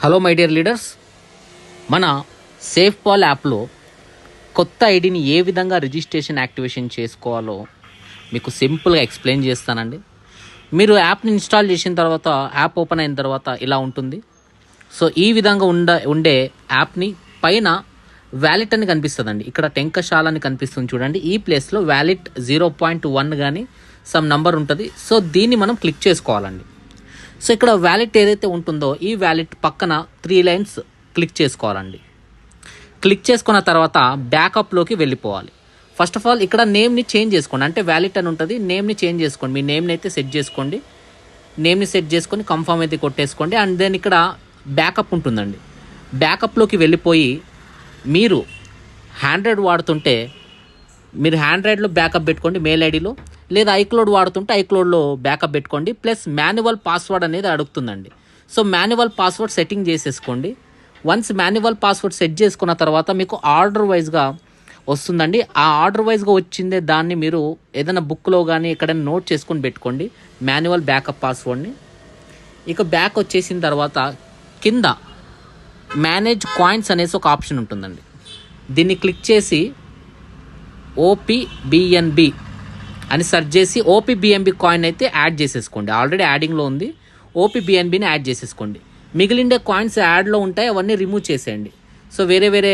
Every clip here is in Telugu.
హలో మై డియర్ లీడర్స్, మన సేఫ్ పాల్ యాప్లో కొత్త ఐడిని ఏ విధంగా రిజిస్ట్రేషన్ యాక్టివేషన్ చేసుకోవాలో మీకు సింపుల్గా ఎక్స్ప్లెయిన్ చేస్తానండి. మీరు యాప్ని ఇన్స్టాల్ చేసిన తర్వాత యాప్ ఓపెన్ అయిన తర్వాత ఇలా ఉంటుంది. సో ఈ విధంగా ఉండే యాప్ని పైన వ్యాలెట్ అని కనిపిస్తుందండి. ఇక్కడ టెంకశాల అని కనిపిస్తుంది చూడండి. ఈ ప్లేస్లో వ్యాలెట్ 0.1 కానీ సమ్ నంబర్ ఉంటుంది. సో దీన్ని మనం క్లిక్ చేసుకోవాలండి. సో ఇక్కడ వ్యాలెట్ ఏదైతే ఉంటుందో ఈ వ్యాలెట్ పక్కన 3 లైన్స్ క్లిక్ చేసుకోవాలండి. క్లిక్ చేసుకున్న తర్వాత బ్యాకప్లోకి వెళ్ళిపోవాలి. ఫస్ట్ ఆఫ్ ఆల్ ఇక్కడ నేమ్ని చేంజ్ చేసుకోండి. అంటే వ్యాలెట్ అని ఉంటుంది, నేమ్ని చేంజ్ చేసుకోండి. మీ నేమ్ని అయితే సెట్ చేసుకోండి. నేమ్ని సెట్ చేసుకొని కన్ఫర్మ్ అయితే కొట్టేసుకోండి. అండ్ దెన్ ఇక్కడ బ్యాకప్ ఉంటుందండి. బ్యాకప్లోకి వెళ్ళిపోయి మీరు హ్యాండ్రైడ్ వాడుతుంటే మీరు హ్యాండ్రైడ్లో బ్యాకప్ పెట్టుకోండి మెయిల్ ఐడిలో, లేదా ఐక్లౌడ్ వాడుతుంటే ఐక్లౌడ్లో బ్యాకప్ పెట్టుకోండి. ప్లస్ మాన్యువల్ పాస్వర్డ్ అనేది అడుగుతుందండి. సో మాన్యువల్ పాస్వర్డ్ సెట్టింగ్ చేసేసుకోండి. వన్స్ మాన్యువల్ పాస్వర్డ్ సెట్ చేసుకున్న తర్వాత మీకు ఆర్డర్ వైజ్గా వస్తుందండి. ఆ ఆర్డర్ వైజ్గా వచ్చిందే దాన్ని మీరు ఏదైనా బుక్లో కానీ ఎక్కడైనా నోట్ చేసుకొని పెట్టుకోండి మాన్యువల్ బ్యాకప్ పాస్వర్డ్ని. ఇక బ్యాక్ వచ్చేసిన తర్వాత కింద మేనేజ్ కాయిన్స్ అనేసి ఒక ఆప్షన్ ఉంటుందండి. దీన్ని క్లిక్ చేసి OPBNB అని సెర్చ్ చేసి OPBNB కాయిన్ అయితే యాడ్ చేసేసుకోండి. ఆల్రెడీ యాడింగ్లో ఉంది. OPBNBని యాడ్ చేసేసుకోండి. మిగిలిండే కాయిన్స్ యాడ్లో ఉంటాయి, అవన్నీ రిమూవ్ చేసేయండి. సో వేరే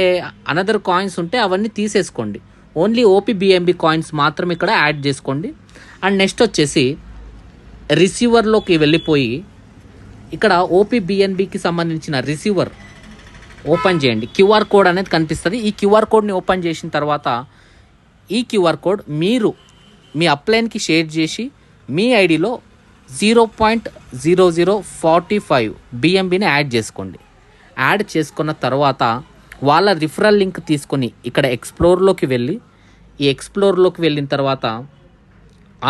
అనదర్ కాయిన్స్ ఉంటే అవన్నీ తీసేసుకోండి. ఓన్లీ OPBNB కాయిన్స్ మాత్రం ఇక్కడ యాడ్ చేసుకోండి. అండ్ నెక్స్ట్ వచ్చేసి రిసీవర్లోకి వెళ్ళిపోయి ఇక్కడ OPBNBకి సంబంధించిన రిసీవర్ ఓపెన్ చేయండి. QR కోడ్ అనేది కనిపిస్తుంది. ఈ QR కోడ్ని ఓపెన్ చేసిన తర్వాత ఈ QR కోడ్ మీరు మీ అప్లైన్కి షేర్ చేసి మీ ఐడిలో 0.0045 BNBని యాడ్ చేసుకోండి. యాడ్ చేసుకున్న తర్వాత వాళ్ళ రిఫరల్ లింక్ తీసుకొని ఇక్కడ ఎక్స్ప్లోర్లోకి వెళ్ళి ఈ ఎక్స్ప్లోర్లోకి వెళ్ళిన తర్వాత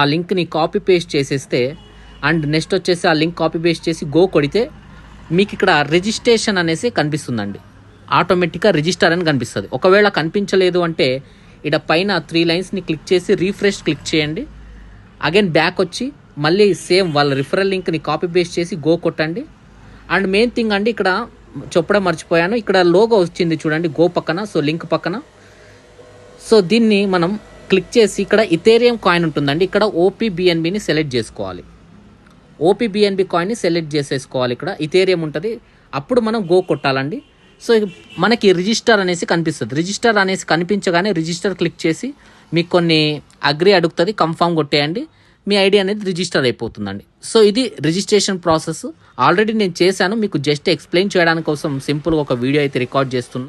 ఆ లింక్ని కాపీ పేస్ట్ చేసేస్తే అండ్ నెక్స్ట్ వచ్చేసి ఆ లింక్ కాపీ పేస్ట్ చేసి గో కొడితే మీకు ఇక్కడ రిజిస్ట్రేషన్ అనేసి కనిపిస్తుందండి. ఆటోమేటిక్గా రిజిస్టర్ అని కనిపిస్తుంది. ఒకవేళ కనిపించలేదు అంటే ఇక్కడ పైన 3 లైన్స్ని క్లిక్ చేసి రీఫ్రెష్ క్లిక్ చేయండి. అగైన్ బ్యాక్ వచ్చి మళ్ళీ సేమ్ వాళ్ళ రిఫరల్ లింక్ని కాపీ పేస్ట్ చేసి గో కొట్టండి. అండ్ మెయిన్ థింగ్ అండి, ఇక్కడ చెప్పడం మర్చిపోయాను, ఇక్కడ లోగో వచ్చింది చూడండి గో పక్కన, సో లింక్ పక్కన. సో దీన్ని మనం క్లిక్ చేసి ఇక్కడ ఇథేరియం కాయిన్ ఉంటుందండి. ఇక్కడ OPBNBని సెలెక్ట్ చేసుకోవాలి. OPBNB కాయిన్ని సెలెక్ట్ చేసేసుకోవాలి. ఇక్కడ ఇథేరియం ఉంటుంది, అప్పుడు మనం గో కొట్టాలండి. సో మనకి రిజిస్టర్ అనేసి కనిపిస్తుంది. రిజిస్టర్ అనేసి కనిపించగానే రిజిస్టర్ క్లిక్ చేసి మీకు కొన్ని అగ్రి అడుగుతుంది, కన్ఫర్మ్ కొట్టేయండి. మీ ఐడి అనేది రిజిస్టర్ అయిపోతుందండి. సో ఇది రిజిస్ట్రేషన్ ప్రాసెస్. ఆల్రెడీ నేను చేశాను, మీకు జస్ట్ ఎక్స్ప్లెయిన్ చేయడానికి కోసం సింపుల్గా ఒక వీడియో అయితే రికార్డ్ చేస్తున్నా.